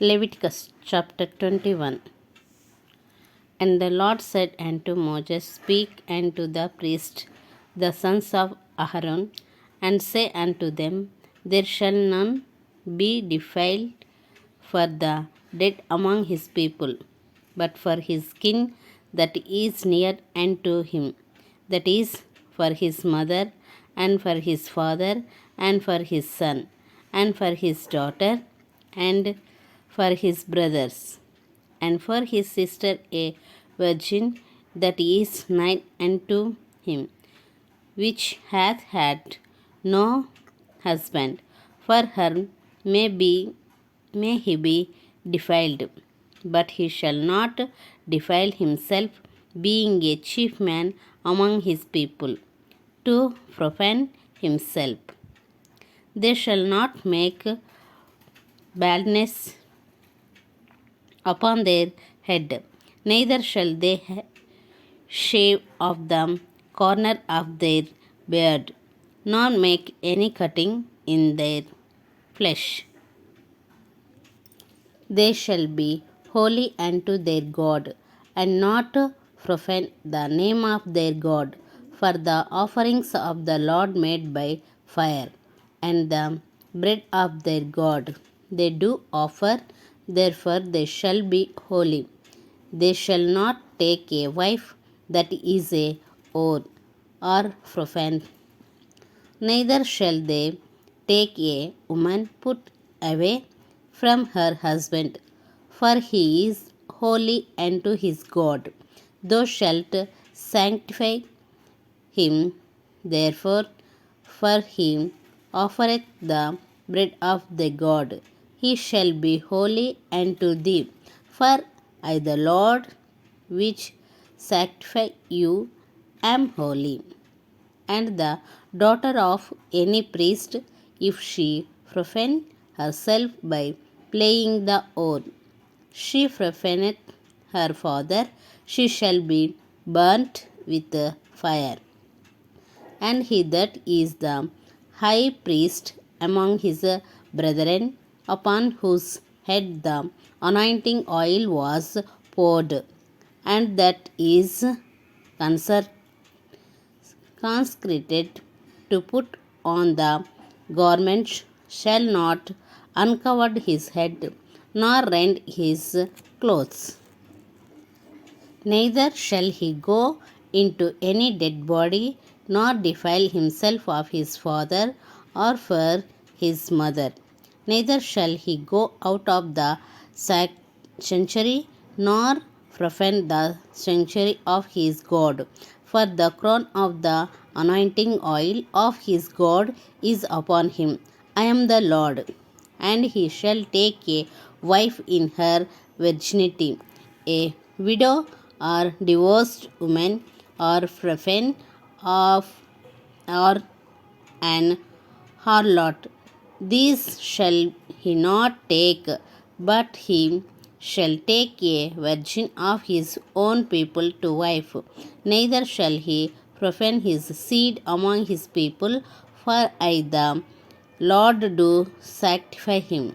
Leviticus chapter 21. And the Lord said unto Moses, Speak unto the priests, the sons of Aaron, and say unto them, There shall none be defiled for the dead among his people, but for his kin that is near unto him, that is, for his mother, and for his father, and for his son, and for his daughter, and for his brothers, and for his sister a virgin that is nigh unto him, which hath had no husband, for her may he be defiled, but he shall not defile himself, being a chief man among his people, to profane himself. They shall not make baldness upon their head, neither shall they shave off the corner of their beard, nor make any cutting in their flesh. They shall be holy unto their God, and not profane the name of their God, for the offerings of the Lord made by fire, and the bread of their God they do offer, therefore they shall be holy. They shall not take a wife that is a whore or profane, neither shall they take a woman put away from her husband, for he is holy unto his God. Thou shalt sanctify him, therefore, for he offereth the bread of the God. He shall be holy unto thee, for I, the Lord, which sanctify you, am holy. And the daughter of any priest, if she profane herself by playing the oath, she profaneth her father, she shall be burnt with fire. And he that is the high priest among his brethren, upon whose head the anointing oil was poured, and that is consecrated to put on the garments, shall not uncover his head, nor rend his clothes. Neither shall he go into any dead body, nor defile himself of his father or for his mother. Neither shall he go out of the sanctuary, nor profane the sanctuary of his God. For the crown of the anointing oil of his God is upon him. I am the Lord. And he shall take a wife in her virginity, a widow or divorced woman, or profane of or an harlot. These shall he not take, but he shall take a virgin of his own people to wife. Neither shall he profane his seed among his people, for I, the Lord, do sanctify him.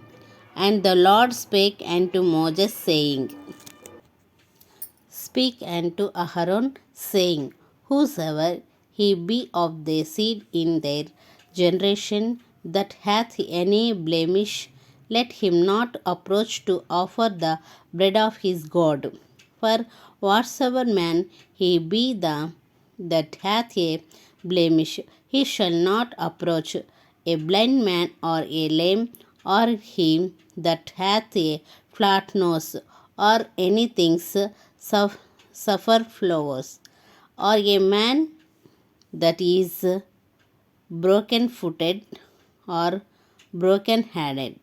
And the Lord spake unto Moses, saying, Speak unto Aaron, saying, Whosoever he be of their seed in their generation that hath any blemish, let him not approach to offer the bread of his God. For whatsoever man he be that hath a blemish, he shall not approach, a blind man or a lame, or he that hath a flat nose, or anything superfluous, or a man that is broken footed, or broken headed,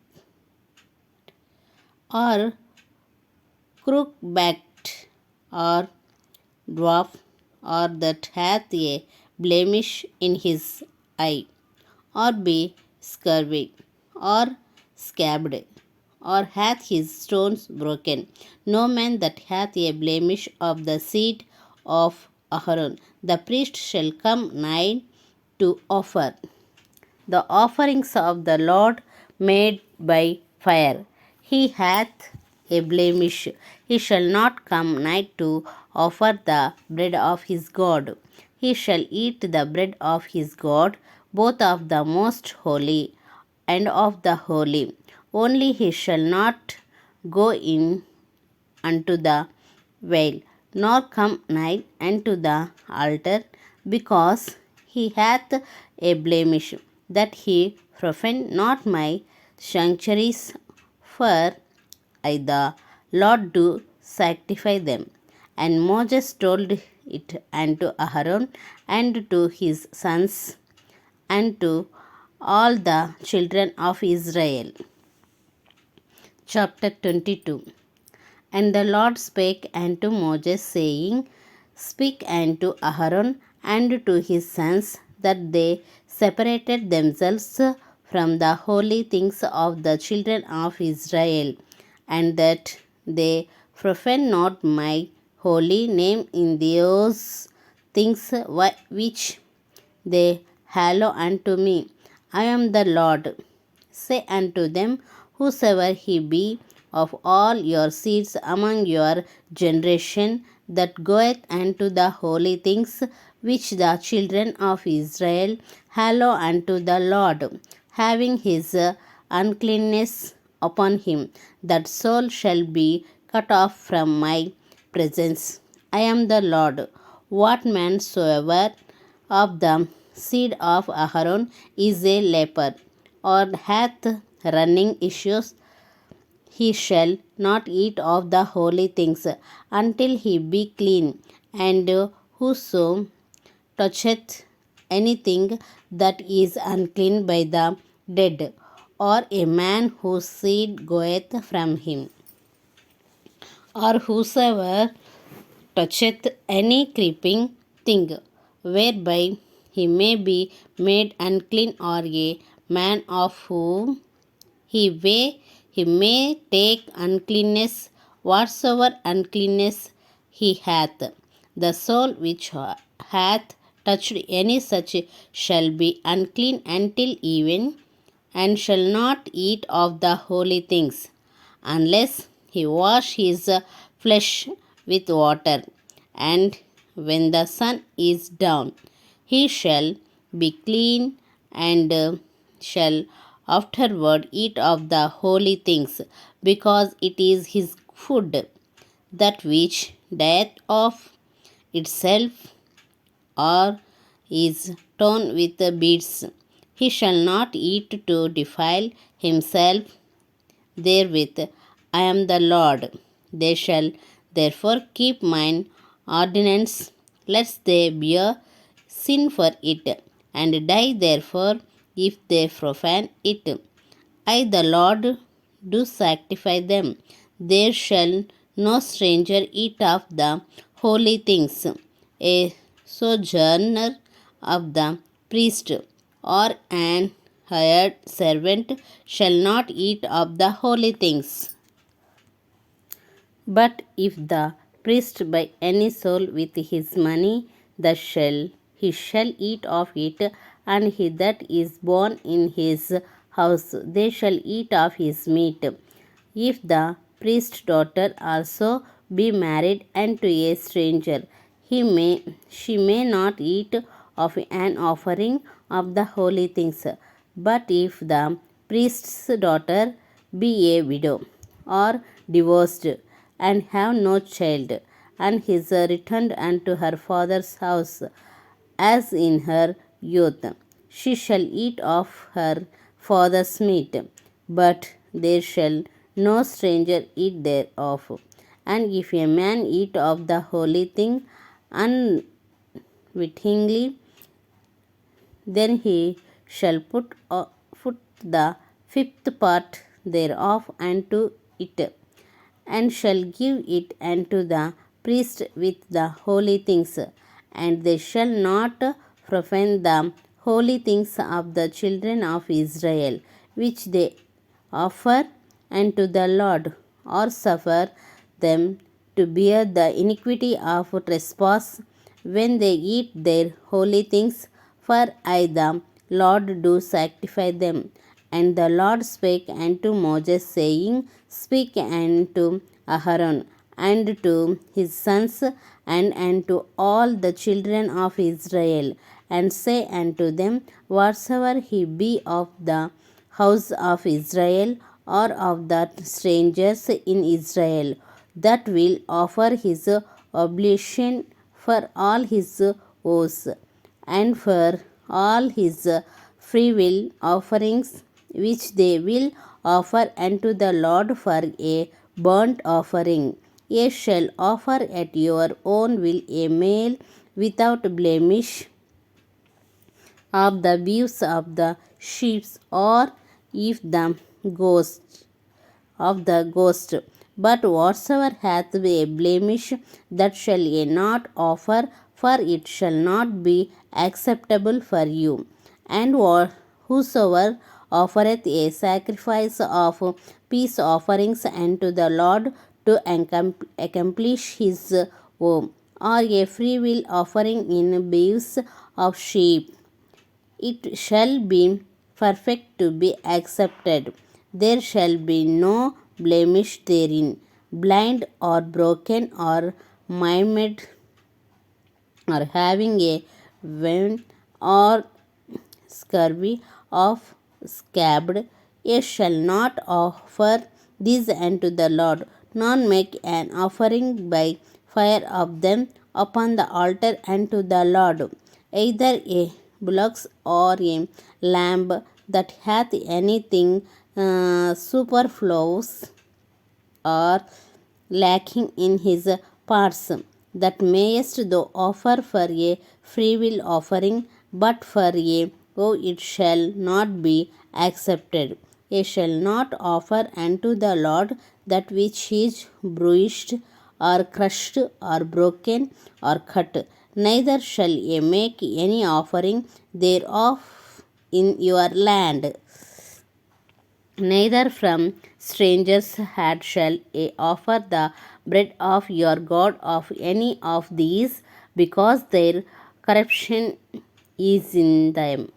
or crook backed, or dwarf, or that hath a blemish in his eye, or be scurvy, or scabbed, or hath his stones broken. No man that hath a blemish of the seed of Aaron, the priest shall come nigh to offer the offerings of the Lord made by fire. he hath a blemish. He shall not come nigh to offer the bread of his God. He shall eat the bread of his God, both of the most holy and of the holy. Only he shall not go in unto the veil, nor come nigh unto the altar, because he hath a blemish, that he profane not my sanctuaries, for I the Lord do sanctify them. And Moses told it unto Aaron and to his sons and to all the children of Israel. Chapter 22. And the Lord spake unto Moses, saying, Speak unto Aaron and to his sons, that they separated themselves from the holy things of the children of Israel, and that they profane not my holy name in those things which they hallow unto me. I am the Lord. Say unto them, whosoever he be of all your seeds among your generation, that goeth unto the holy things which the children of Israel hallow unto the Lord, having his uncleanness upon him, that soul shall be cut off from my presence. I am the Lord. What man soever of the seed of Aaron is a leper, or hath running issues, he shall not eat of the holy things until he be clean. And whoso toucheth anything that is unclean by the dead, or a man whose seed goeth from him, or whosoever toucheth any creeping thing, whereby he may be made unclean, or a man of whom he may take uncleanness, whatsoever uncleanness he hath, the soul which hath touched any such shall be unclean until even, and shall not eat of the holy things, unless he wash his flesh with water, and when the sun is down, he shall be clean, and shall afterward eat of the holy things, because it is his food. That which dieth of itself, or is torn with beads, he shall not eat to defile himself therewith. I am the Lord. They shall therefore keep mine ordinance, lest they bear sin for it, and die therefore if they profane it. I the Lord do sanctify them. There shall no stranger eat of the holy things. A sojourner of the priest, or an hired servant, shall not eat of the holy things. But if the priest buy any soul with his money, he shall eat of it, and he that is born in his house, they shall eat of his meat. If the priest's daughter also be married unto a stranger, she may not eat of an offering of the holy things. But if the priest's daughter be a widow, or divorced, and have no child, and is returned unto her father's house, as in her youth, she shall eat of her father's meat, but there shall no stranger eat thereof. And if a man eat of the holy thing unwittingly, then he shall put the fifth part thereof unto it, and shall give it unto the priest with the holy things. And they shall not profane the holy things of the children of Israel, which they offer unto the Lord, or suffer them to bear the iniquity of trespass when they eat their holy things. For I the Lord do sanctify them, And the Lord spake unto Moses, saying, Speak unto Aaron and to his sons and unto all the children of Israel, and say unto them, Whatsoever he be of the house of Israel or of the strangers in Israel, that will offer his oblation for all his oaths and for all his freewill offerings which they will offer unto the Lord for a burnt offering. Ye shall offer at your own will a male without blemish of the beeves of the sheep, or if the ghost of the ghost. But whatsoever hath a blemish, that shall ye not offer, for it shall not be acceptable for you. And whosoever offereth a sacrifice of peace offerings unto the Lord to accomplish his vow, or a freewill offering in beeves of sheep, it shall be perfect to be accepted. There shall be no blemish therein, blind or broken or maimed or having a wound or scurvy of scabbed. Ye shall not offer these unto the Lord, nor make an offering by fire of them upon the altar unto the Lord, either a bullock or a lamb that hath anything superfluous or lacking in his parts, that mayest thou offer for a freewill offering, but for a oh it shall not be accepted. Ye shall not offer unto the Lord that which is bruised or crushed or broken or cut, neither shall ye make any offering thereof in your land. Neither from strangers had shall ye offer the bread of your God of any of these, because their corruption is in them,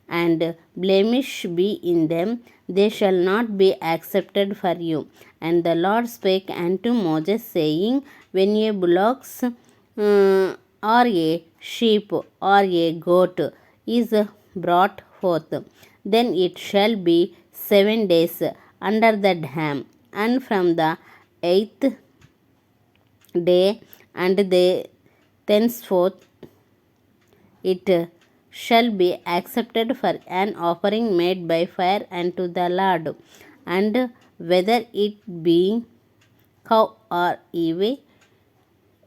and blemish be in them, they shall not be accepted for you. And the Lord spake unto Moses, saying, When a bullock or a sheep or a goat is brought forth, then it shall be 7 days under the dam, and from the 8th day and thenceforth it shall be accepted for an offering made by fire unto the Lord. And whether it be cow or ewe,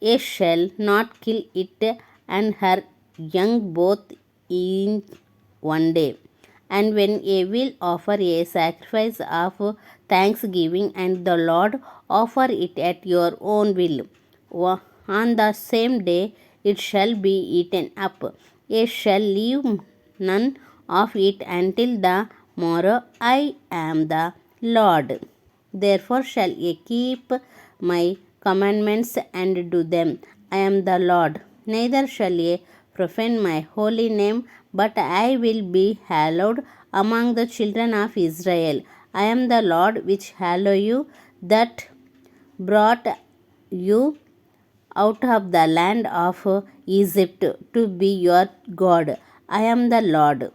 ye shall not kill it and her young both in one day. And when ye will offer a sacrifice of thanksgiving, and the Lord, offer it at your own will. On the same day it shall be eaten up. Ye shall leave none of it until the morrow. I am the Lord. Therefore shall ye keep my commandments and do them. I am the Lord. Neither shall ye profane my holy name, but I will be hallowed among the children of Israel. I am the Lord which hallow you, that brought you out of the land of Egypt to be your God. I am the Lord.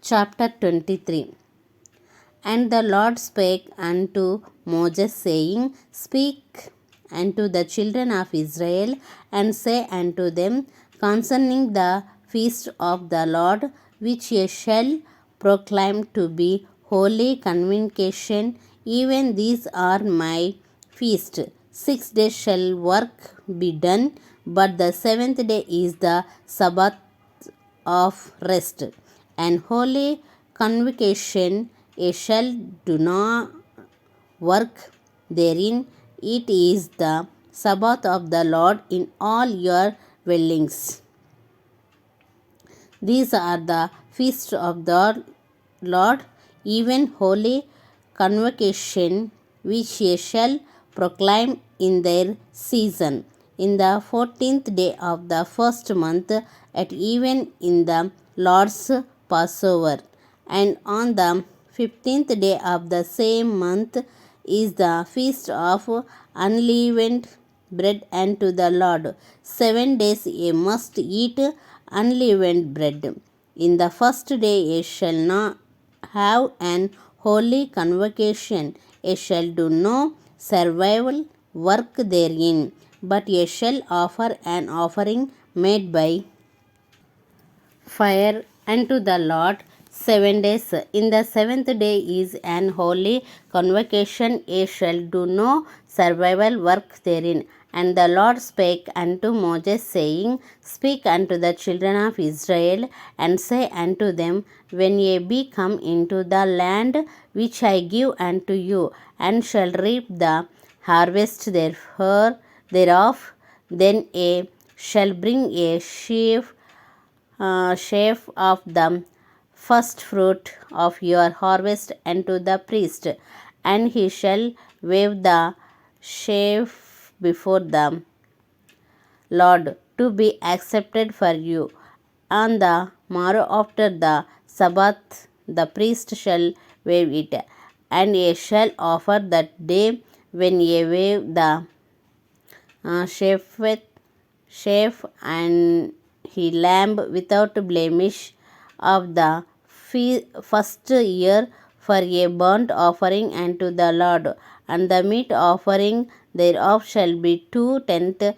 Chapter 23. And the Lord spake unto Moses, saying, Speak unto the children of Israel, and say unto them concerning the feast of the Lord, which ye shall proclaim to be holy convocation, even these are my feast. 6 days shall work be done, but the 7th day is the Sabbath of rest, and holy convocation. Ye shall do not work therein. It is the Sabbath of the Lord in all your dwellings. These are the feasts of the Lord, even holy convocation, which ye shall proclaim in their season. In the 14th day of the first month, at even in the Lord's Passover, And on the 15th day of the same month is the feast of unleavened bread unto the Lord. 7 days ye must eat unleavened bread. In the first day ye shall not have an holy convocation. Ye shall do no survival work therein, but ye shall offer an offering made by fire unto the Lord 7 days. In the seventh day is an holy convocation, ye shall do no survival work therein. And the Lord spake unto Moses, saying, Speak unto the children of Israel, and say unto them, When ye be come into the land which I give unto you, and shall reap the harvest thereof, then ye shall bring a sheaf of the first fruit of your harvest unto the priest, and he shall wave the sheaf before the Lord to be accepted for you. On the morrow after the Sabbath, the priest shall wave it, and ye shall offer that day when ye wave the chef and he lamb without blemish of the first year for a burnt offering unto the Lord, and the meat offering thereof shall be 2/10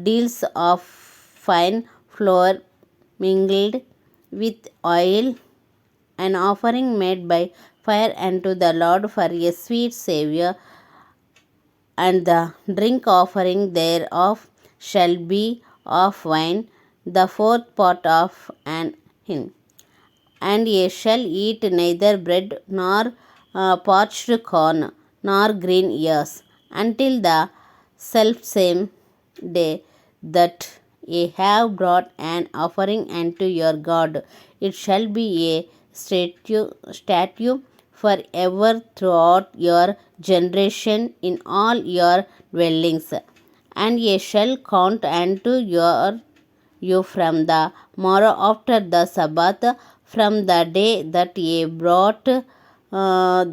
deals of fine flour mingled with oil, an offering made by fire unto the Lord for a sweet savour, and the drink offering thereof shall be of wine, the fourth part of an hin. And ye shall eat neither bread nor parched corn nor green ears until the selfsame day that ye have brought an offering unto your God. It shall be a statute forever throughout your generation in all your dwellings. And ye shall count unto you from the morrow after the Sabbath, from the day that ye brought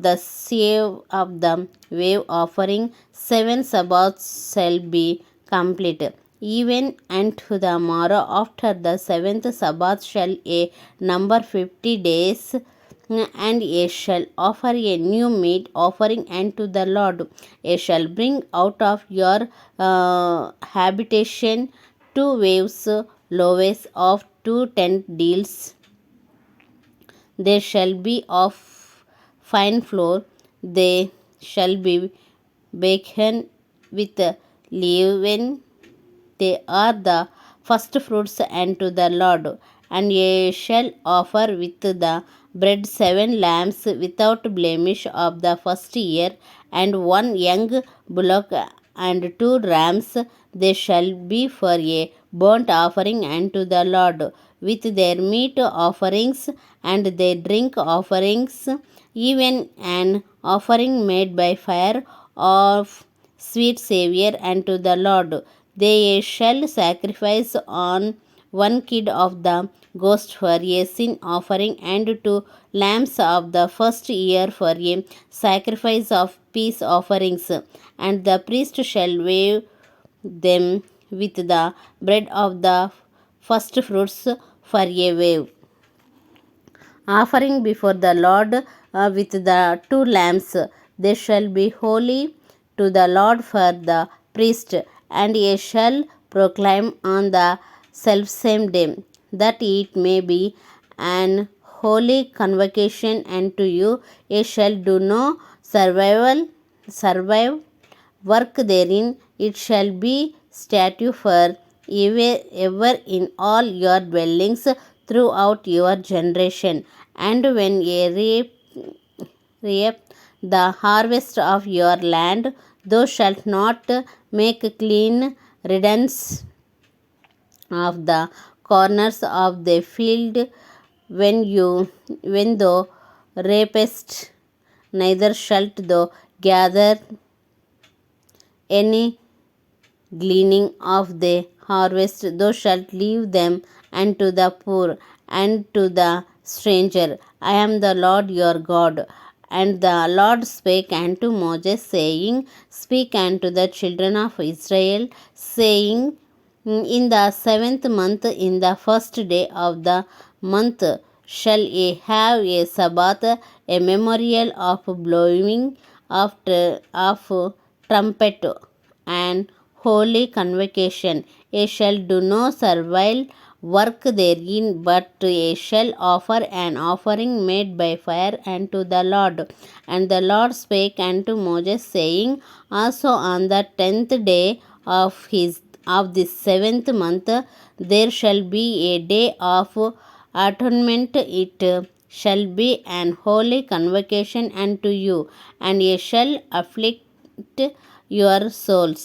the sheaf of the wave offering. 7 Sabbaths shall be complete. Even unto the morrow after the 7th Sabbath shall ye number 50 days, and ye shall offer a new meat offering unto the Lord. Ye shall bring out of your habitation 2 loaves of 2/10 deals. They shall be of fine flour, they shall be baked with leaven. They are the first fruits unto the Lord. And ye shall offer with the bread 7 lambs without blemish of the first year, and 1 young bullock, and 2 rams. They shall be for a burnt offering unto the Lord, with their meat offerings and their drink offerings, even an offering made by fire of sweet savour unto the Lord. They shall sacrifice on 1 kid of the goats for a sin offering, and 2 lambs of the first year for a sacrifice of peace offerings. And the priest shall wave them with the bread of the first fruits for a wave offering before the Lord with the 2 lambs. They shall be holy to the Lord for the priest, and ye shall proclaim on the selfsame day, that it may be an holy convocation unto you. Ye shall do no survive work therein. It shall be statute for ever in all your dwellings throughout your generation. And when ye reap the harvest of your land, thou shalt not make clean riddance of the corners of the field when thou reapest, neither shalt thou gather any gleaning of the harvest. Thou shalt leave them unto the poor, and to the stranger, I am the Lord your God. And the Lord spake unto Moses, saying, Speak unto the children of Israel, saying, In the 7th month, in the first day of the month, shall ye have a Sabbath, a memorial of blowing of trumpet, and holy convocation. Ye shall do no servile work therein, but ye shall offer an offering made by fire unto the Lord. And the Lord spake unto Moses, saying, Also on the 10th day of this 7th month there shall be a day of atonement. It shall be an holy convocation unto you, and ye shall afflict your souls,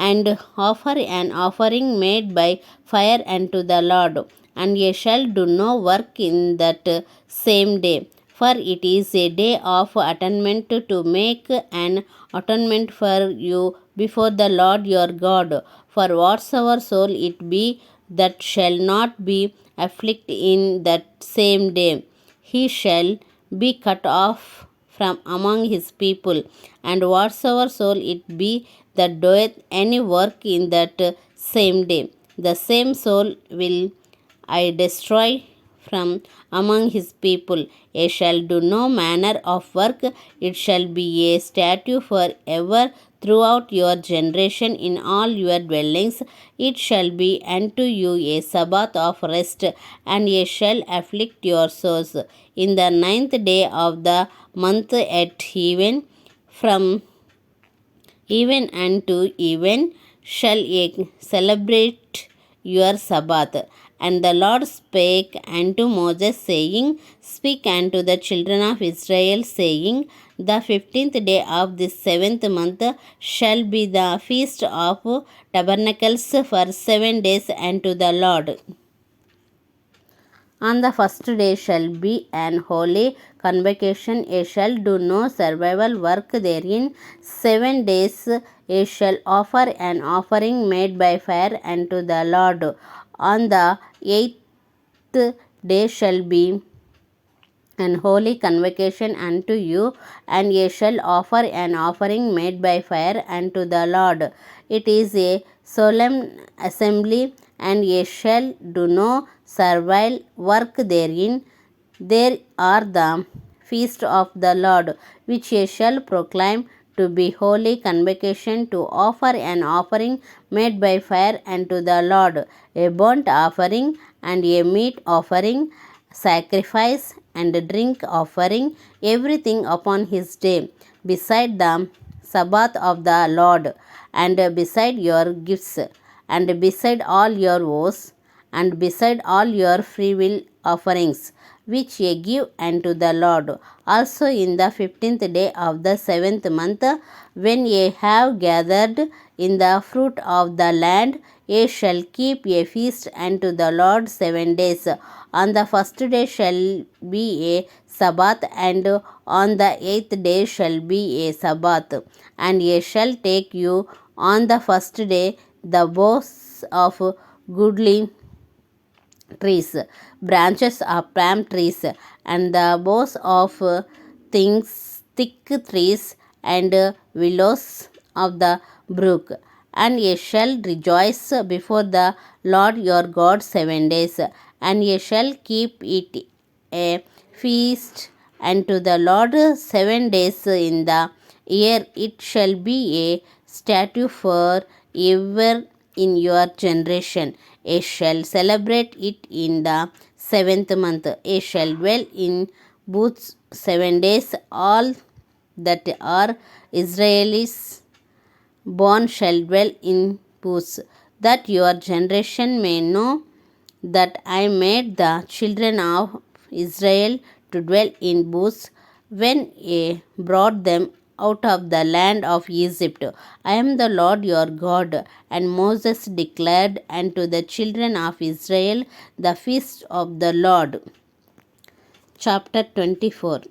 and offer an offering made by fire unto the Lord. And ye shall do no work in that same day, for it is a day of atonement, to make an atonement for you before the Lord your God. For whatsoever soul it be that shall not be afflicted in that same day, he shall be cut off from among his people. And whatsoever soul it be that doeth any work in that same day, the same soul will I destroy from among his people. Ye shall do no manner of work, it shall be a statute for ever throughout your generation in all your dwellings. It shall be unto you a Sabbath of rest, and ye shall afflict your souls. In the 9th day of the month at even, from even unto even, shall ye celebrate your Sabbath. And the Lord spake unto Moses, saying, Speak unto the children of Israel, saying, The 15th day of this 7th month shall be the feast of tabernacles for 7 days unto the Lord. On the first day shall be an holy convocation. Ye shall do no survival work therein. 7 days ye shall offer an offering made by fire unto the Lord. On the 8th day shall be an holy convocation unto you, and ye shall offer an offering made by fire unto the Lord. It is a solemn assembly, and ye shall do no servile work therein. There are the feast of the Lord, which ye shall proclaim to be holy convocation, to offer an offering made by fire unto the Lord, a burnt offering and a meat offering, sacrifice and drink offering, everything upon his day, beside the Sabbath of the Lord, and beside your gifts, and beside all your vows, and beside all your freewill offerings, which ye give unto the Lord. Also in the 15th day of the 7th month, when ye have gathered in the fruit of the land, ye shall keep a feast unto the Lord 7 days. On the first day shall be a Sabbath, and on the 8th day shall be a Sabbath. And ye shall take you on the first day the boughs of goodly trees, branches of palm trees, and the boughs of things thick trees, and willows of the brook. And ye shall rejoice before the Lord your God 7 days, and ye shall keep it a feast unto the Lord 7 days in the year. It shall be a statute for ever in your generation. Ye shall celebrate it in the 7th month. Ye shall dwell in booths 7 days. All that are Israelis born shall dwell in booths, that your generation may know that I made the children of Israel to dwell in booths when ye brought them out of the land of Egypt. I am the Lord your God. And Moses declared unto the children of Israel the feast of the Lord. Chapter 24.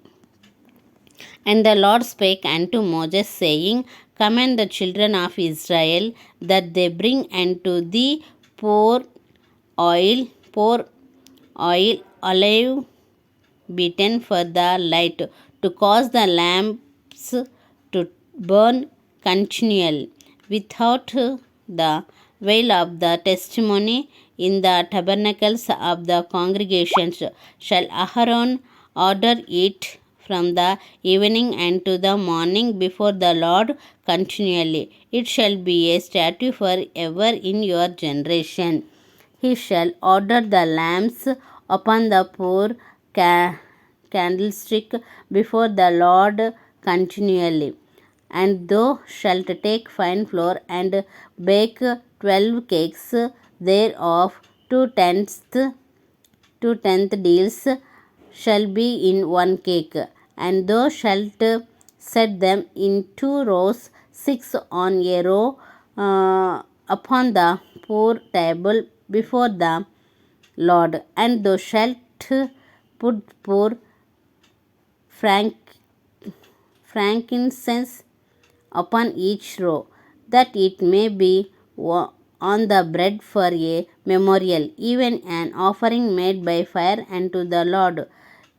And the Lord spake unto Moses, saying, Command the children of Israel that they bring unto thee pour oil, olive beaten for the light, to cause the lamps to burn continually. Without the veil of the testimony in the tabernacles of the congregations shall Aharon order it from the evening and to the morning before the Lord continually. It shall be a statute forever in your generation. He shall order the lamps upon the poor candlestick before the Lord continually. And thou shalt take fine flour and bake 12 cakes thereof, 2/10 deals shall be in one cake, and thou shalt set them in 2 rows, 6 on a row, upon the poor table before the Lord. And thou shalt put poor frankincense upon each row, that it may be on the bread for a memorial, even an offering made by fire unto the Lord.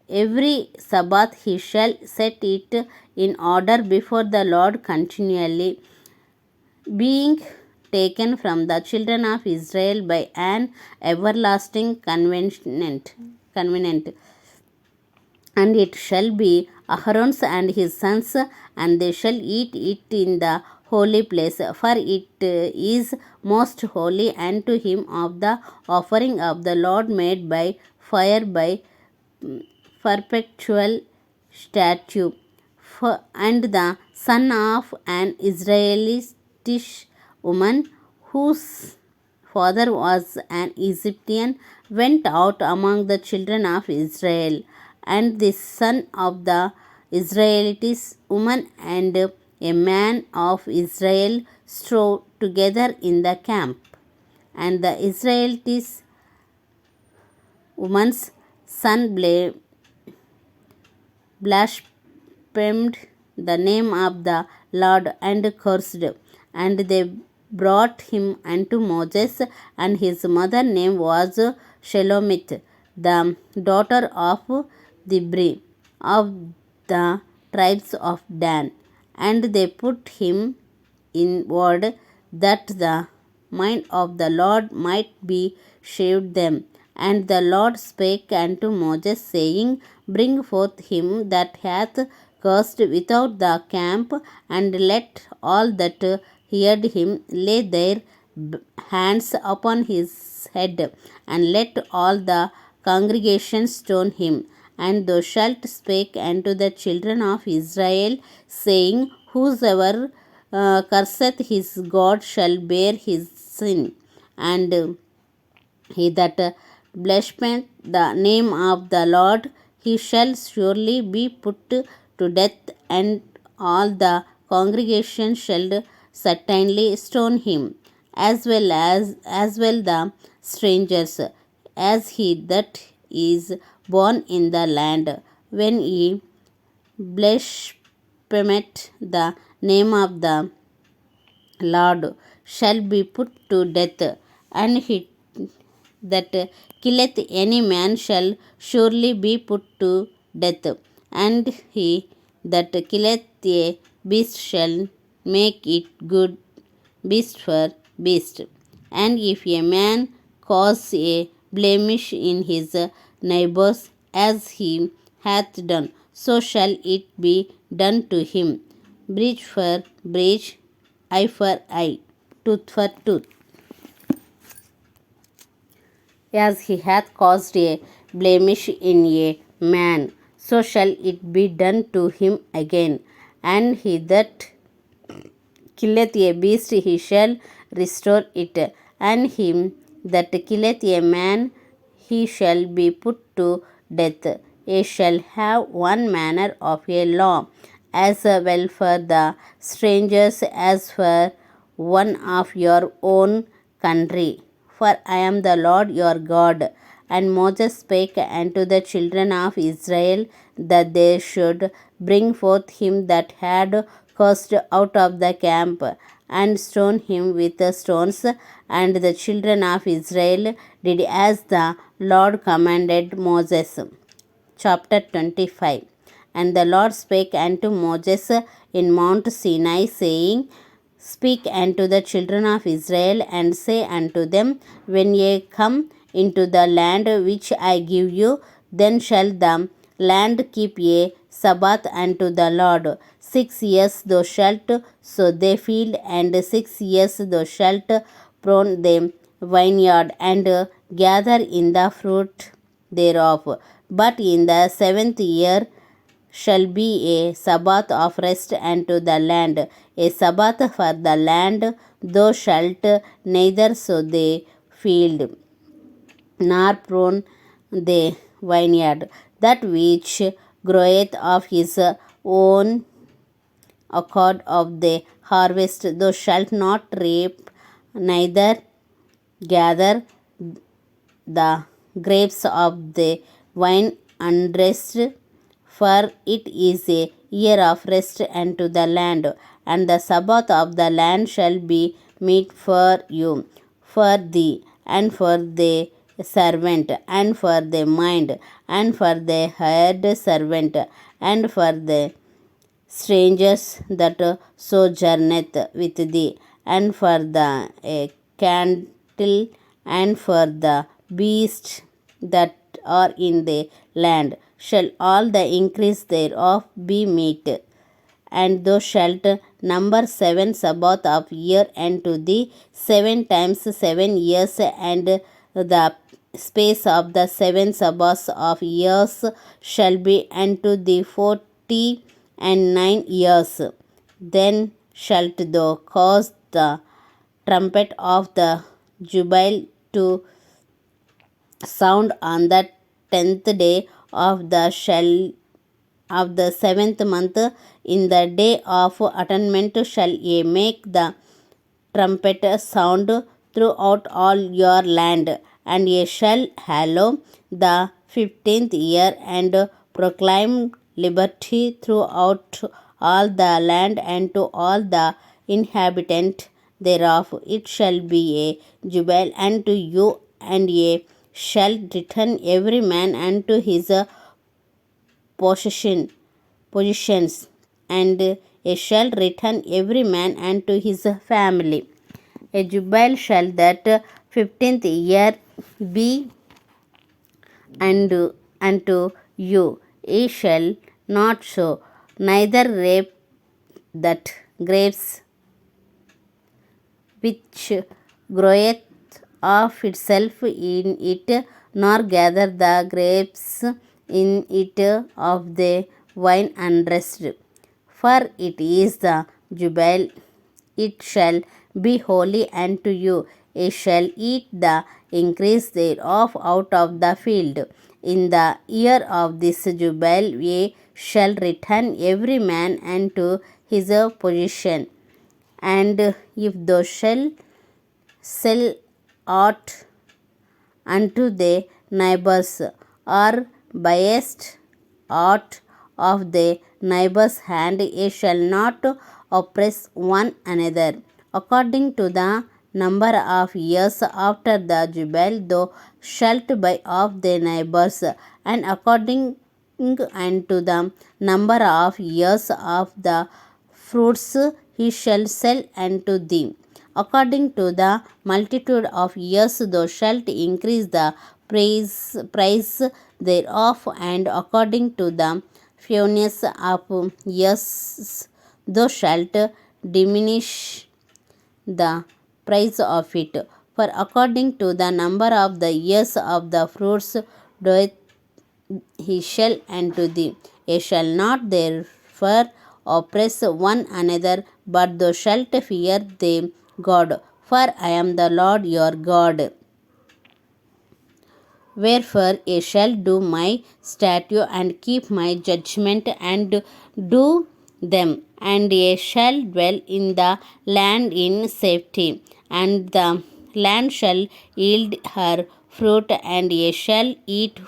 Every Sabbath he shall set it in order before the Lord continually, being taken from the children of Israel by an everlasting covenant. And it shall be Aaron's and his sons, and they shall eat it in the holy place, for it is most holy unto him of the offering of the Lord made by fire by perpetual statute. And the son of an Israelitish woman, whose father was an Egyptian, went out among the children of Israel. And the son of the Israelitish woman and a man of Israel strove together in the camp. And the Israelitish woman's son blasphemed the name of the Lord and cursed. And they brought him unto Moses, and his mother name was Shelomith, the daughter of Dibri, of the tribes of Dan. And they put him in ward that the mind of the Lord might be shaved them. And the Lord spake unto Moses, saying, Bring forth him that hath cursed without the camp, and let all that heard him lay their hands upon his head, and let all the congregation stone him. And thou shalt speak unto the children of Israel, saying, Whosoever curseth his God shall bear his sin, and he that blasphemeth the name of the Lord, he shall surely be put to death, and all the congregation shall certainly stone him, as well the strangers, as he that is born in the land, when he blasphemeth the name of the Lord, shall be put to death. And he that killeth any man shall surely be put to death. And he that killeth a beast shall make it good beast for beast. And if a man cause a blemish in his neighbors, as he hath done, so shall it be done to him. Breach for breach, eye for eye, tooth for tooth. As he hath caused a blemish in a man, so shall it be done to him again. And he that killeth a beast, he shall restore it. And him that killeth a man, he shall be put to death. Ye shall have one manner of a law, as well for the strangers as for one of your own country. For I am the Lord your God. And Moses spake unto the children of Israel, that they should bring forth him that had cursed out of the camp, and stone him with stones. And the children of Israel did as the Lord commanded Moses. chapter 25. And the Lord spake unto Moses in Mount Sinai, saying, Speak unto the children of Israel, and say unto them, When ye come into the land which I give you, then shall the land keep a Sabbath unto the Lord. 6 years thou shalt sow the field, and 6 years thou shalt prune the vineyard, and gather in the fruit thereof. But in the 7th year shall be a Sabbath of rest unto the land, a Sabbath for the land. Thou shalt neither sow the field, nor prune the vineyard. That which groweth of his own accord of the harvest thou shalt not reap, neither gather the grapes of the vine unrest, for it is a year of rest unto the land, and the Sabbath of the land shall be meat for you, for thee, and for the servant, and for the mind, and for the hired servant, and for the strangers that sojourneth with thee, and for the cattle, and for the beasts that are in the land, shall all the increase thereof be meat. And thou shalt number 7 Sabbath of year unto thee, 7 times 7 years, and the space of the 7 Sabbaths of years shall be unto thee 49 years. Then shalt thou cause the trumpet of the Jubile to sound on the 10th day of the 7th month. In the day of atonement shall ye make the trumpet sound throughout all your land, and ye shall hallow the 15th year, and proclaim liberty throughout all the land, and to all the inhabitant thereof. It shall be a jubile unto you, and ye shall return every man unto his possessions, and ye shall return every man unto his family. A jubile shall that 15th year be unto you. Ye shall not sow, neither reap that grapes which groweth of itself in it, nor gather the grapes in it of the vine unrest. For it is the jubile, it shall be holy unto you. Ye shall eat the increase thereof out of the field. In the year of this jubile ye shall return every man unto his possession. And if thou shalt sell aught unto the neighbors, or buyest aught of the neighbor's hand, ye shall not oppress one another. According to the number of years after the jubile thou shalt buy of the neighbors, and according unto the number of years of the fruits he shall sell unto thee. According to the multitude of years thou shalt increase the price thereof, and according to the fewness of years thou shalt diminish the price of it. For according to the number of the years of the fruits doeth he shall unto thee. Ye shall not therefore oppress one another, but thou shalt fear the God, for I am the Lord your God. Wherefore ye shall do my statute, and keep my judgment, and do them, and ye shall dwell in the land in safety, and the land shall yield her fruit, and ye shall eat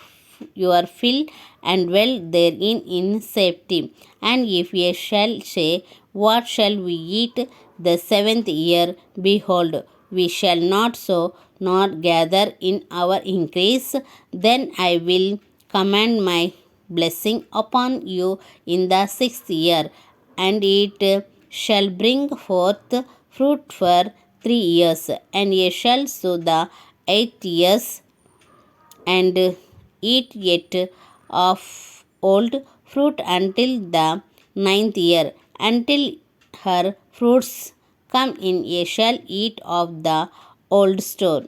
your fill, and dwell therein in safety. And if ye shall say, What shall we eat the 7th year? Behold, we shall not sow nor gather in our increase. Then I will command my blessing upon you in the 6th year, and it shall bring forth fruit for 3 years, and ye shall sow the 8 years, and eat yet of old fruit until the 9th year, until her fruits come in, ye shall eat of the old store.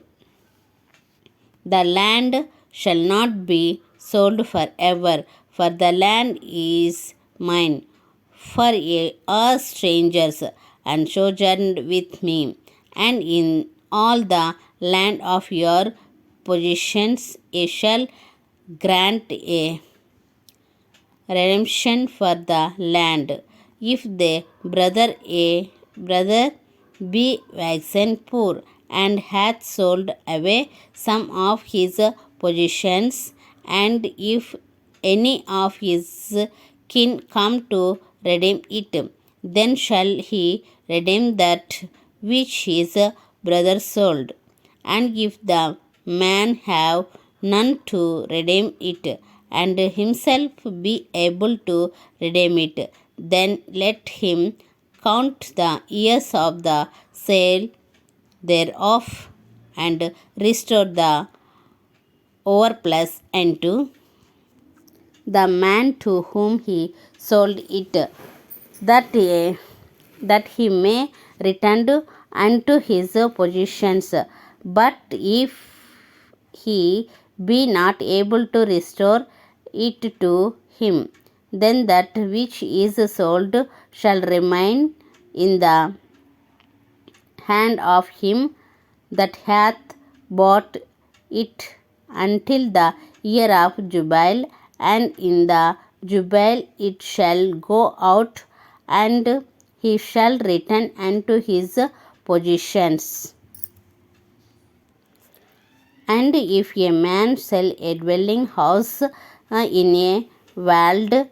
The land shall not be sold forever, for the land is mine, for ye are strangers and sojourned with me, and in all the land of your possessions ye shall grant a redemption for the land. If the brother be waxen poor, and hath sold away some of his possessions, and if any of his kin come to redeem it, then shall he redeem that which his brother sold. And if the man have none to redeem it, and himself be able to redeem it, then let him count the years of the sale thereof, and restore the overplus unto the man to whom he sold it, that he may return unto his possessions. But if he be not able to restore it to him, then that which is sold shall remain in the hand of him that hath bought it until the year of Jubile, and in the Jubile it shall go out, and he shall return unto his possessions. And if a man sell a dwelling house in a walled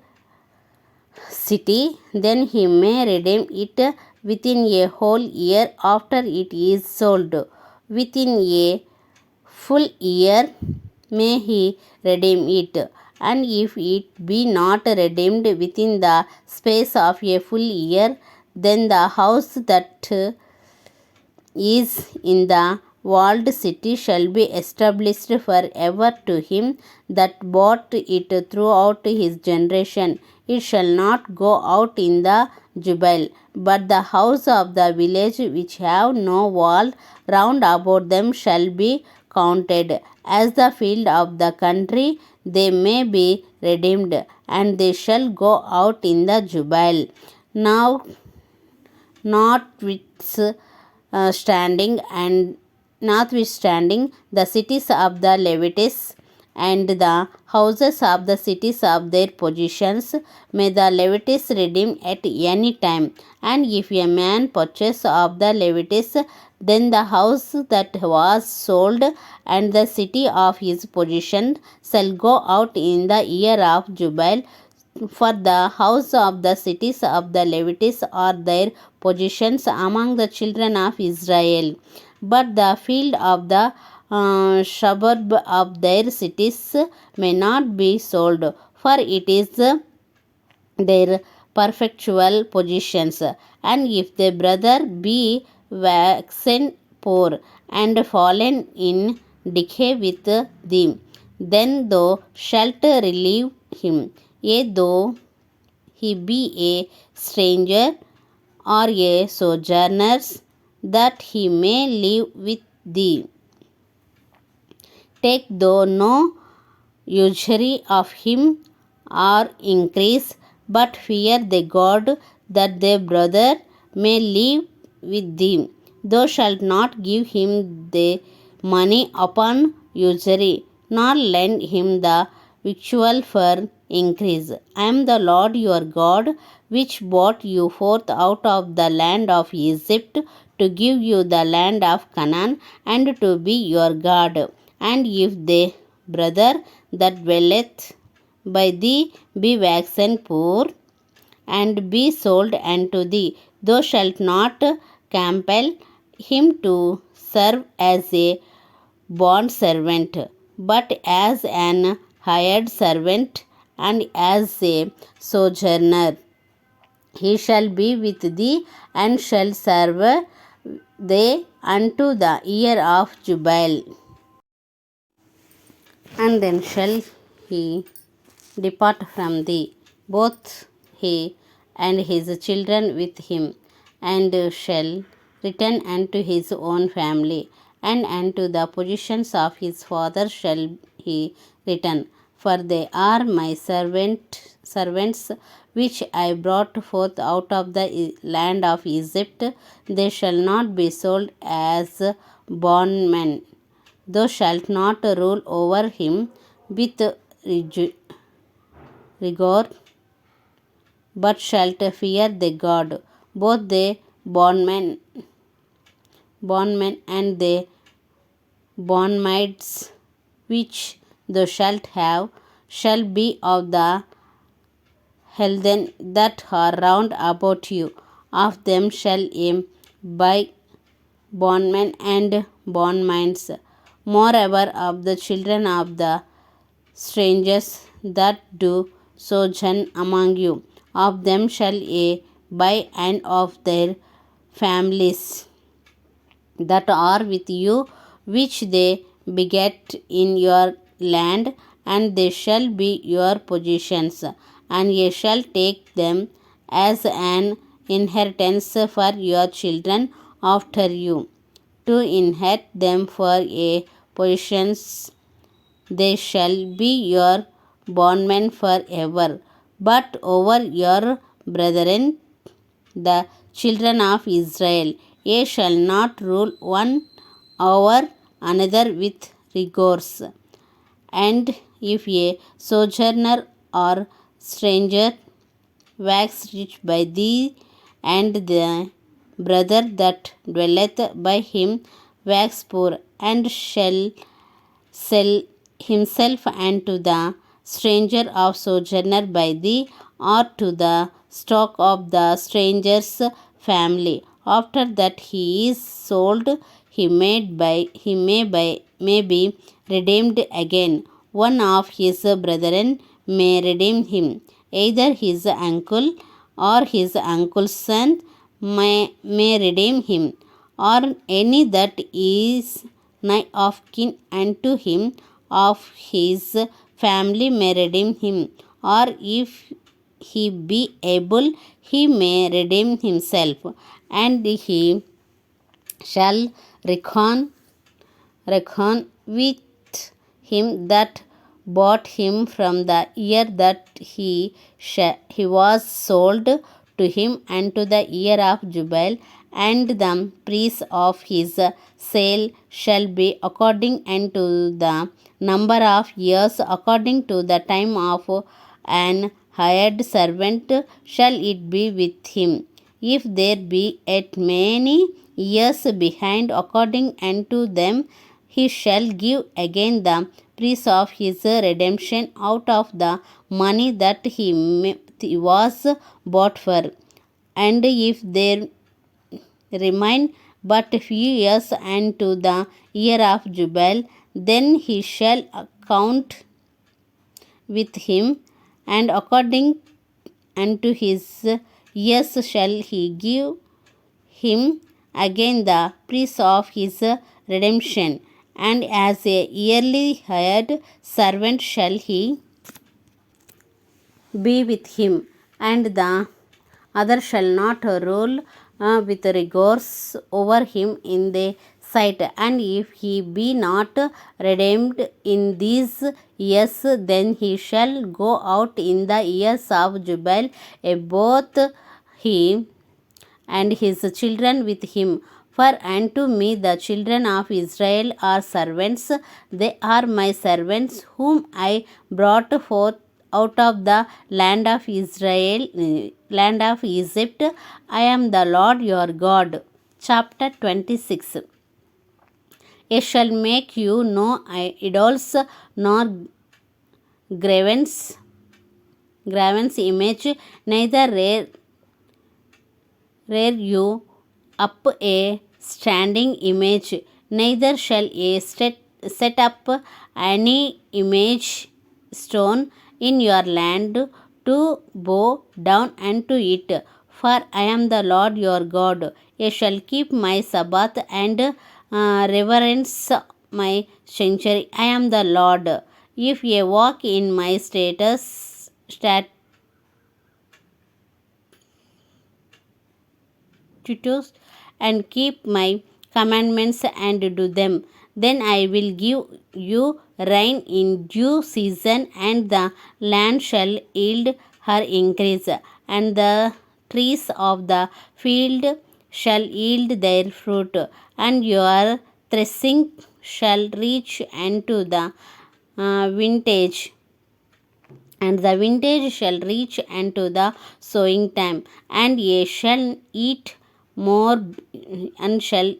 city, then he may redeem it within a whole year after it is sold. Within a full year may he redeem it. And if it be not redeemed within the space of a full year, then the house that is in the walled city shall be established forever to him that bought it throughout his generation. It shall not go out in the Jubile, but the house of the village which have no wall round about them shall be counted as the field of the country. They may be redeemed, and they shall go out in the Jubile. Now notwithstanding the cities of the Levites and the houses of the cities of their possessions may the Levites redeem at any time. And if a man purchase of the Levites, then the house that was sold and the city of his possession shall go out in the year of Jubile, for the house of the cities of the Levites are their possessions among the children of Israel. But the field of the suburb of their cities may not be sold, for it is their perpetual possessions. And if the brother be waxen poor and fallen in decay with thee, then thou shalt relieve him, yea, though he be a stranger or a sojourner, that he may live with thee. Take thou no usury of him or increase, but fear the God, that thy brother may live with thee. Thou shalt not give him the money upon usury, nor lend him the victual for increase. I am the Lord your God, which brought you forth out of the land of Egypt, to give you the land of Canaan, and to be your God. And if the brother that dwelleth by thee be waxen poor, and be sold unto thee, thou shalt not compel him to serve as a bond servant, but as an hired servant, and as a sojourner. He shall be with thee, and shall serve thee unto the year of jubile. And then shall he depart from thee, both he and his children with him, and shall return unto his own family, and unto the possessions of his father shall he return. For they are my servants, which I brought forth out of the land of Egypt. They shall not be sold as bondmen. Thou shalt not rule over him with rigor, but shalt fear the God. Both the bondmen and the bondmaids which thou shalt have shall be of the heathen that are round about you. Of them shall ye buy bondmen and bondmaids. Moreover, of the children of the strangers that do sojourn among you, of them shall ye buy, and of their families that are with you, which they beget in your land, and they shall be your possessions, and ye shall take them as an inheritance for your children after you, to inherit them for a possessions. They shall be your bondmen forever. But over your brethren, the children of Israel, ye shall not rule one over another with rigors. And if a sojourner or stranger wax rich by thee, and the brother that dwelleth by him wax poor, and shall sell himself unto the stranger or sojourner by thee, or to the stock of the stranger's family. After that he is sold, he may be redeemed again. One of his brethren may redeem him, either his uncle or his uncle's son may redeem him, or any that is nigh of kin unto him of his family may redeem him, or if he be able, he may redeem himself, and he shall reckon with him that bought him from the year that he was sold to him unto the year of jubile, and the price of his sale shall be according unto the number of years, according to the time of an hired servant shall it be with him. If there be yet many years behind, according unto them he shall give again the price of his redemption out of the money that he was bought for. And if there remain but few years unto the year of jubile, then he shall account with him, and according unto his years shall he give him again the price of his redemption, and as a yearly hired servant shall he be with him, and the other shall not rule with rigors over him in the sight. And if he be not redeemed in these years, then he shall go out in the years of jubile, both he and his children with him. For unto me the children of Israel are servants, they are my servants, whom I brought forth out of the land of Israel, land of Egypt. I am the Lord your God. Chapter 26. Ye shall make you no idols, nor graven's image, neither rear you up a standing image, neither shall ye set up any image stone in your land to bow down unto it. For I am the Lord your God. Ye shall keep my Sabbath and reverence my sanctuary. I am the Lord. If ye walk in my statutes and keep my commandments and do them, then I will give you rain in due season, and the land shall yield her increase, and the trees of the field shall yield their fruit, and your threshing shall reach unto the vintage, and the vintage shall reach unto the sowing time, and ye shall eat more, and shall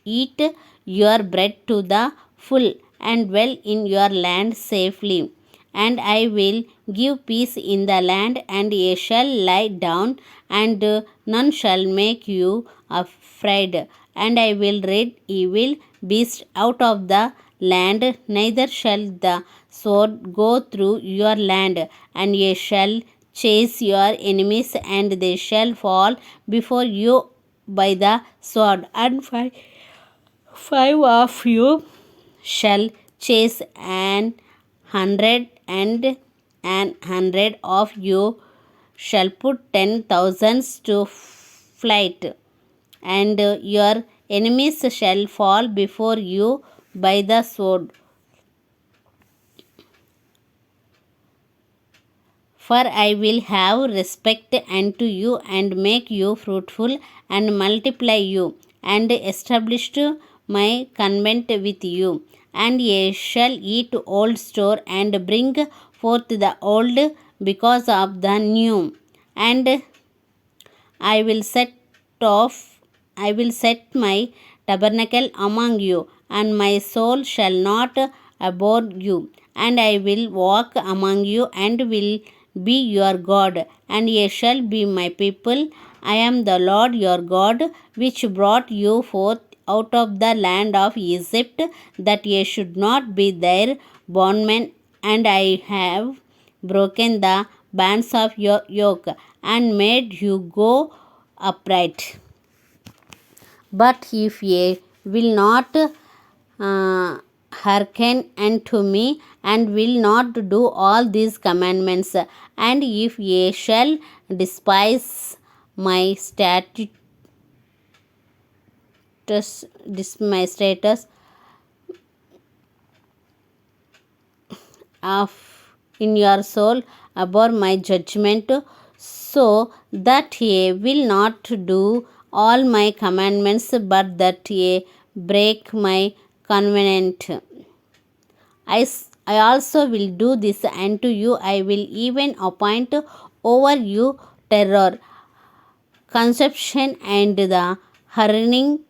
eat your bread to the full, and dwell in your land safely. And I will give peace in the land, and ye shall lie down, and none shall make you afraid. And I will rid evil beasts out of the land, neither shall the sword go through your land, and ye shall chase your enemies, and they shall fall before you by the sword, and five of you shall chase an hundred, and an hundred of you shall put 10,000s to flight, and your enemies shall fall before you by the sword. For I will have respect unto you, and make you fruitful, and multiply you, and establish my covenant with you. And ye shall eat old store, and bring forth the old because of the new. And I will set off, I will set my tabernacle among you, and my soul shall not abhor you. And I will walk among you, and will be your God, and ye shall be my people. I am the Lord your God, which brought you forth out of the land of Egypt, that ye should not be their bondmen. And I have broken the bands of your yoke, and made you go upright. But if ye will not hearken unto me, and will not do all these commandments, and if ye shall despise my status of in your soul, abhor my judgment, so that ye will not do all my commandments, but that ye break my covenant, I also will do this unto you. I will even appoint over you terror, conception, and the hurrying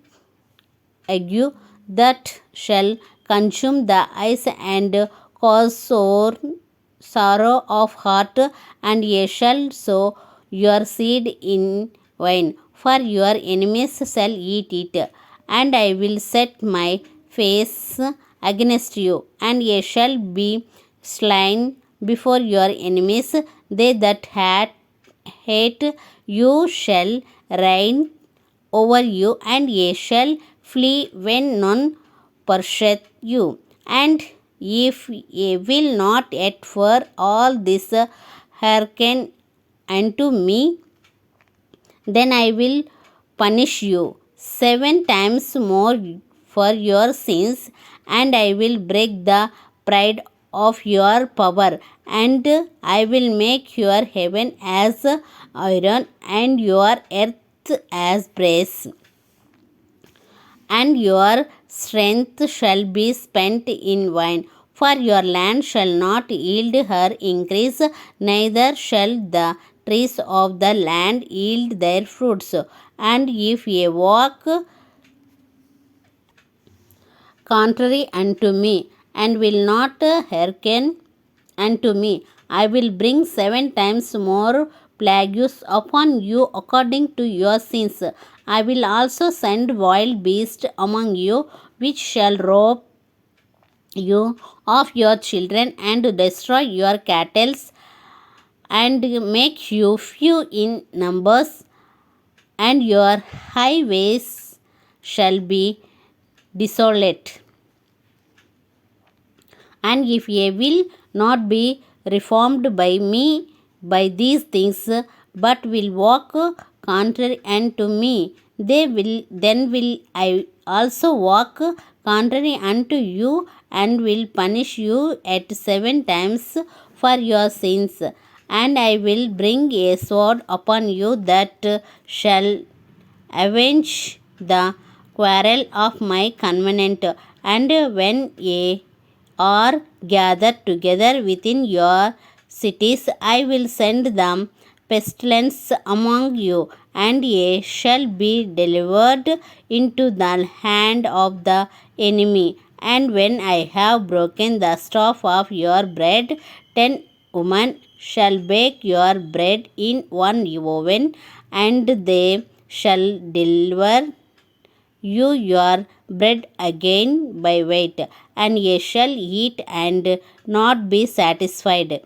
ague, that shall consume the eyes, and cause sorrow of heart. And ye shall sow your seed in wine, for your enemies shall eat it. And I will set my face against you, and ye shall be slain before your enemies. They that hate you shall reign over you, and ye shall flee when none pursueth you. And if ye will not yet for all this hearken unto me, then I will punish you 7 times more for your sins, and I will break the pride of your power, and I will make your heaven as iron, and your earth as brass, and your strength shall be spent in wine. For your land shall not yield her increase, neither shall the trees of the land yield their fruits. And if ye walk contrary unto me, and will not hearken unto me, I will bring 7 times more plagues upon you according to your sins. I will also send wild beasts among you, which shall rob you of your children, and destroy your cattle, and make you few in numbers, and your highways shall be desolate. And if ye will not be reformed by me by these things, but will walk contrary unto me, then will I also walk contrary unto you, and will punish you at 7 times for your sins. And I will bring a sword upon you that shall avenge the quarrel of my covenant. And when ye are gathered together within your cities, I will send them pestilence among you, and ye shall be delivered into the hand of the enemy. And when I have broken the staff of your bread, 10 women shall bake your bread in one oven, and they shall deliver you your bread again by weight, and ye shall eat and not be satisfied.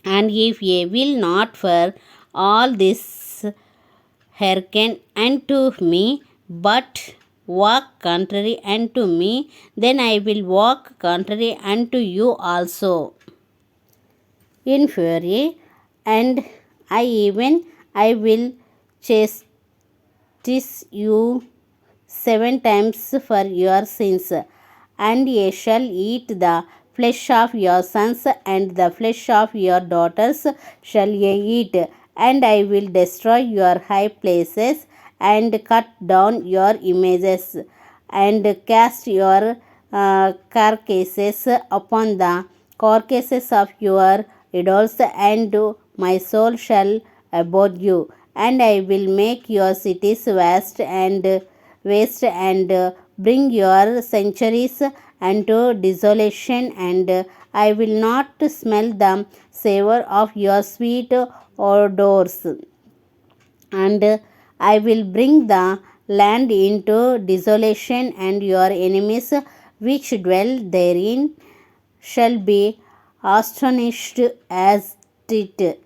And if ye will not for all this hearken unto me, but walk contrary unto me, then I will walk contrary unto you also in fury, and I will chastise you 7 times for your sins. And ye shall eat the flesh of your sons, and the flesh of your daughters shall ye eat. And I will destroy your high places, and cut down your images, and cast your carcasses upon the carcasses of your idols, and my soul shall abhor you. And I will make your cities waste, and bring your sanctuaries unto desolation, and I will not smell the savor of your sweet odors. And I will bring the land into desolation, and your enemies which dwell therein shall be astonished at it.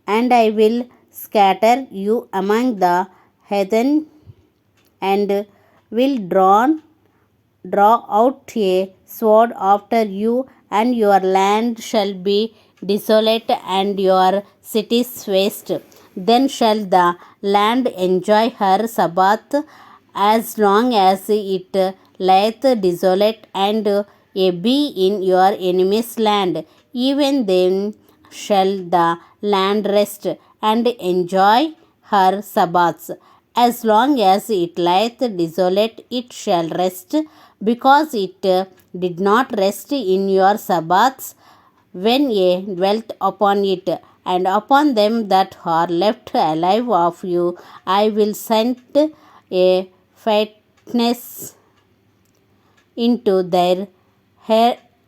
And I will scatter you among the heathen, and will draw out a sword after you, and your land shall be desolate, and your cities waste. Then shall the land enjoy her Sabbath as long as it lieth desolate, and ye be in your enemy's land. Even then shall the land rest, and enjoy her Sabbaths. As long as it lieth desolate, it shall rest, because it did not rest in your Sabbaths when ye dwelt upon it. And upon them that are left alive of you, I will send a fatness into their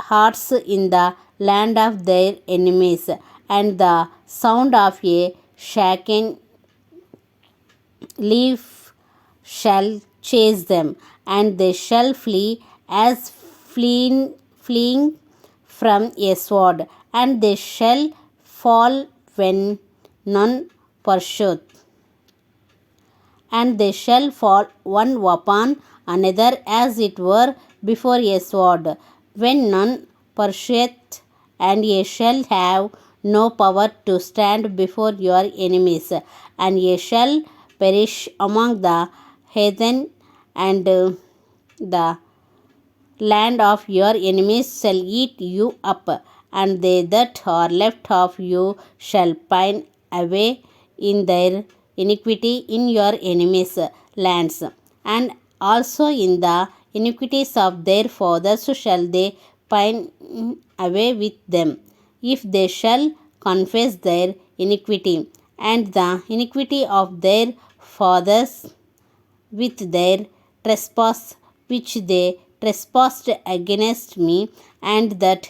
hearts in the land of their enemies, and the sound of a shaken leaf shall chase them, and they shall flee as fleeing from a sword, and they shall fall when none pursueth, and they shall fall one upon another as it were before a sword, when none pursueth, and ye shall have no power to stand before your enemies, and ye shall perish among the heathen, and the land of your enemies shall eat you up, and they that are left of you shall pine away in their iniquity in your enemies' lands, and also in the iniquities of their fathers shall they pine away with them, if they shall confess their iniquity, and the iniquity of their fathers with their trespass which they trespassed against me, and that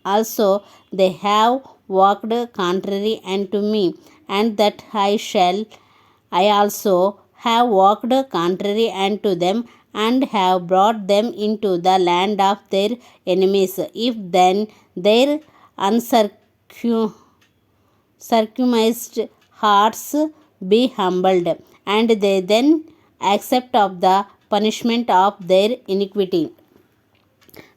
also they have walked contrary unto me, and that I also have walked contrary unto them, and have brought them into the land of their enemies. If then their uncircumcised hearts be humbled, and they then accept of the punishment of their iniquity,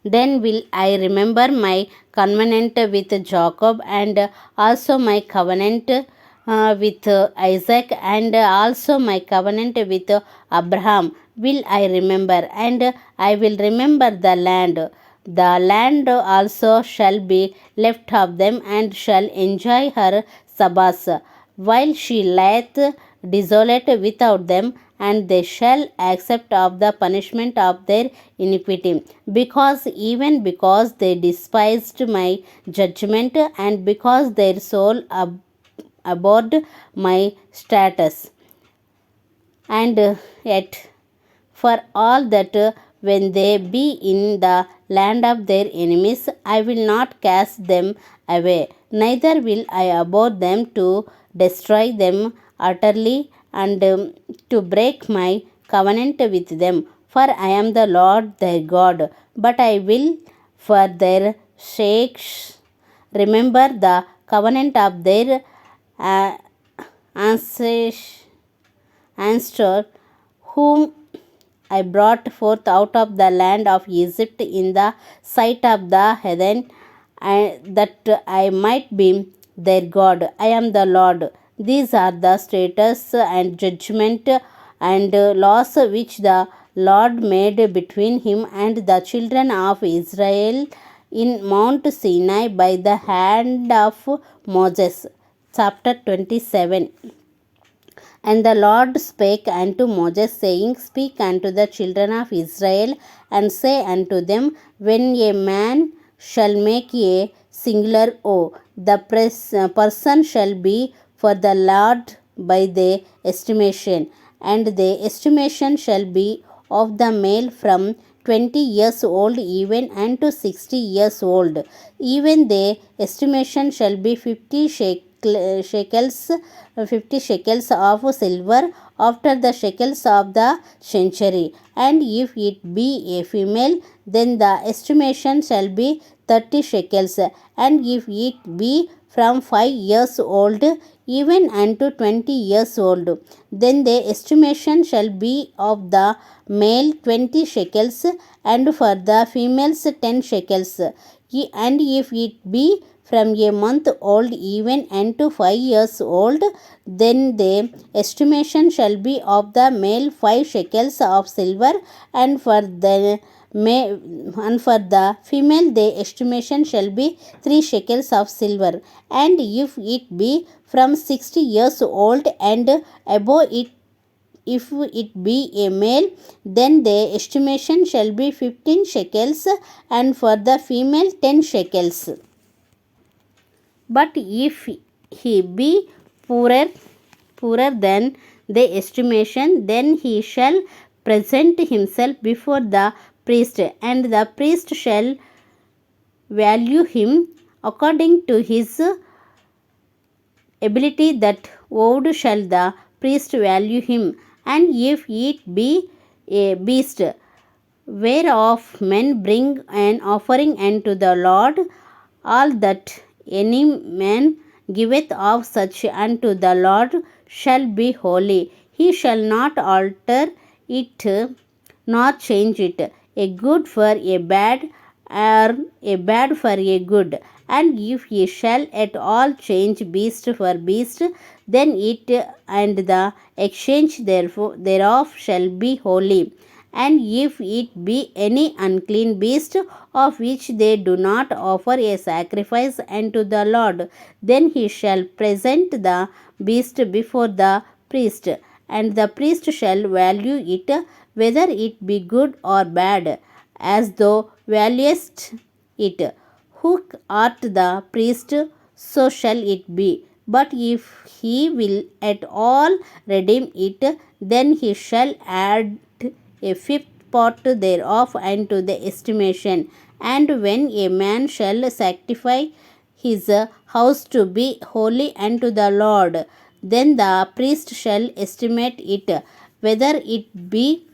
then will I remember my covenant with Jacob, and also my covenant with Isaac, and also my covenant with Abraham will I remember, and I will remember the land. The land also shall be left of them, and shall enjoy her Sabbaths, while she lieth desolate without them, and they shall accept of the punishment of their iniquity, because they despised my judgment, and because their soul abhorred my statutes. And yet for all that, when they be in the land of their enemies, I will not cast them away, neither will I abhor them to destroy them utterly, and to break my covenant with them. For I am the Lord their God, but I will for their sakes remember the covenant of their uh, ancestor, whom I brought forth out of the land of Egypt in the sight of the heathen, that I might be their God. I am the Lord. These are the statutes and judgment and laws which the Lord made between him and the children of Israel in Mount Sinai by the hand of Moses. Chapter 27. And the Lord spake unto Moses, saying, Speak unto the children of Israel, and say unto them, When a man shall make a singular oath, the person shall be for the Lord by the estimation, and the estimation shall be of the male from 20 years old even unto 60 years old. Even the estimation shall be 50 shekels, 50 shekels of silver after the shekels of the century. And if it be a female, then the estimation shall be 30 shekels. And if it be from 5 years old even unto 20 years old, then the estimation shall be of the male 20 shekels, and for the females 10 shekels. And if it be from a month old even unto 5 years old, then the estimation shall be of the male 5 shekels of silver, and for the female the estimation shall be 3 shekels of silver. And if it be from 60 years old and above, if it be a male, then the estimation shall be 15 shekels, and for the female 10 shekels. But if he be poorer than the estimation, then he shall present himself before the priest, and the priest shall value him according to his ability that owed shall the priest value him. And if it be a beast, whereof men bring an offering unto the Lord, all that any man giveth of such unto the Lord shall be holy. He shall not alter it nor change it, a good for a bad, or a bad for a good. And if ye shall at all change beast for beast, then it and the exchange thereof shall be holy. And if it be any unclean beast, of which they do not offer a sacrifice unto the Lord, then he shall present the beast before the priest, and the priest shall value it, whether it be good or bad, as thou valuest it. Who art the priest, so shall it be. But if he will at all redeem it, then he shall add a fifth part thereof unto the estimation. And when a man shall sanctify his house to be holy unto the Lord, then the priest shall estimate it, whether it be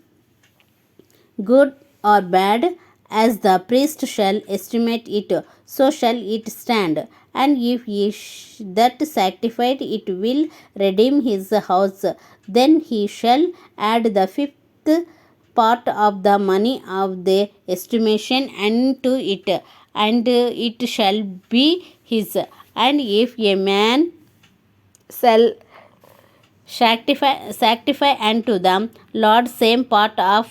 good or bad, as the priest shall estimate it, so shall it stand. And if he that sanctified it will redeem his house, then he shall add the fifth part of the money of the estimation unto it, and it shall be his. And if a man shall sanctify unto the Lord same part of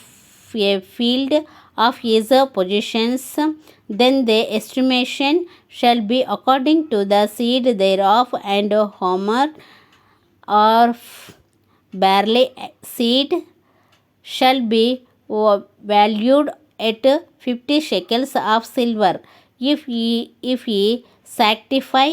a field of his possessions, then the estimation shall be according to the seed thereof, and homer or barley seed shall be valued at 50 shekels of silver. If he sanctify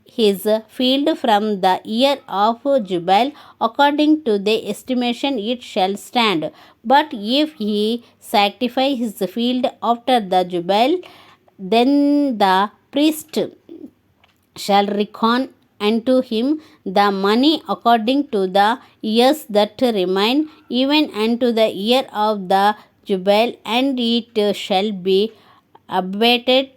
his field from the year of Jubile, according to the estimation it shall stand. But if he sanctify his field after the Jubile, then the priest shall reckon unto him the money according to the years that remain, even unto the year of the Jubile, and it shall be abated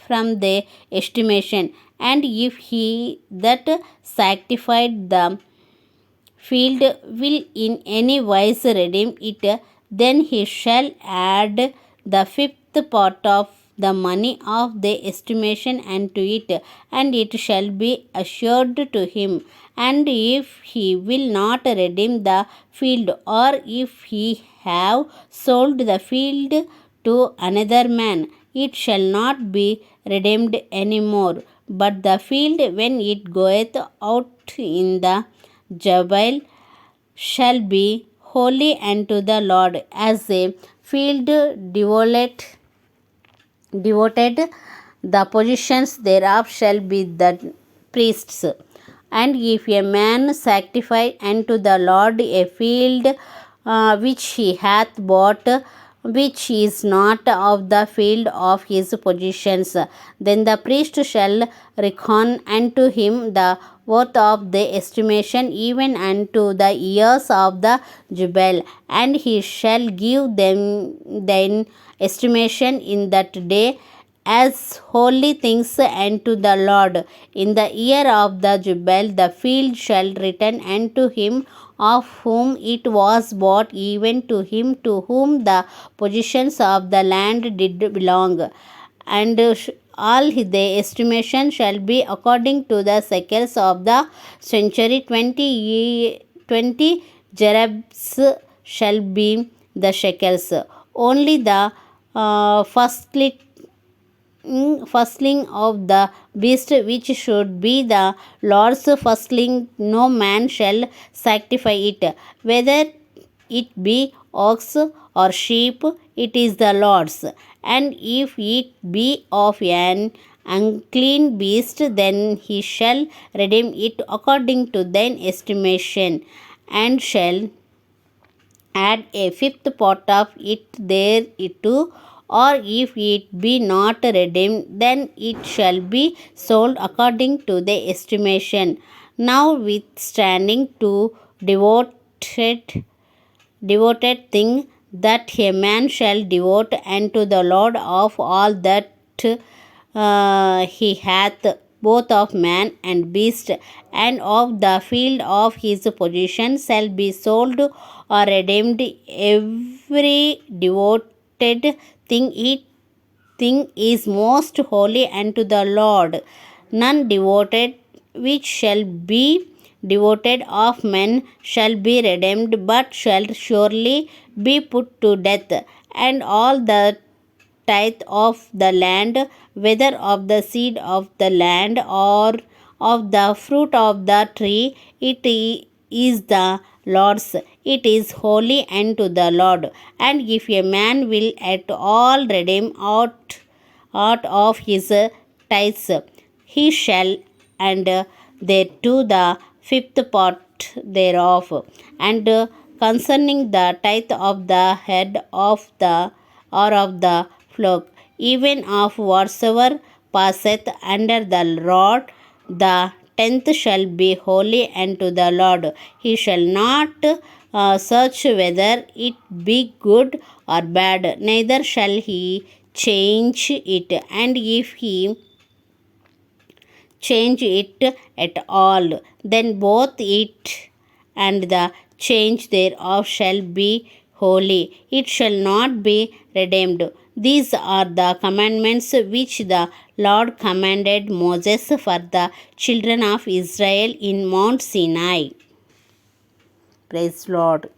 from the estimation. And if he that sanctified the field will in any wise redeem it, then he shall add the fifth part of the money of the estimation unto it, and it shall be assured to him. And if he will not redeem the field, or if he have sold the field to another man, it shall not be redeemed any more. But the field, when it goeth out in the Jubile, shall be holy unto the Lord, as a field devoted, the possessions thereof shall be the priest's. And if a man sanctify unto the Lord a field which he hath bought, which is not of the field of his possessions, then the priest shall reckon unto him the worth of the estimation, even unto the years of the Jubile, and he shall give them then estimation in that day as holy things unto the Lord. In the year of the Jubile, the field shall return unto him of whom it was bought, even to him to whom the possessions of the land did belong. And all the estimation shall be according to the shekels of the century. 20 jerabs shall be the shekels. Only the firstling of the beast, which should be the Lord's firstling, no man shall sanctify it, whether it be ox or sheep, it is the Lord's. And if it be of an unclean beast, then he shall redeem it according to thine estimation, and shall add a fifth part of it thereto. Or if it be not redeemed, then it shall be sold according to the estimation. Now withstanding to devoted thing that a man shall devote unto the Lord of all that he hath, both of man and beast, and of the field of his possession, shall be sold or redeemed. Every devoted thing is most holy unto the Lord. None devoted which shall be devoted of men shall be redeemed, but shall surely be put to death. And all the tithe of the land, whether of the seed of the land or of the fruit of the tree, it is the Lord's. It is holy unto the Lord. And if a man will at all redeem out of his tithes, he shall, and thereto the fifth part thereof. And concerning the tithe of the head of the or of the flock, even of whatsoever passeth under the rod, the tenth shall be holy unto the Lord. He shall not search whether it be good or bad, neither shall he change it. And if he change it at all, then both it and the change thereof shall be holy. It shall not be redeemed. These are the commandments which the Lord commanded Moses for the children of Israel in Mount Sinai. Praise Lord.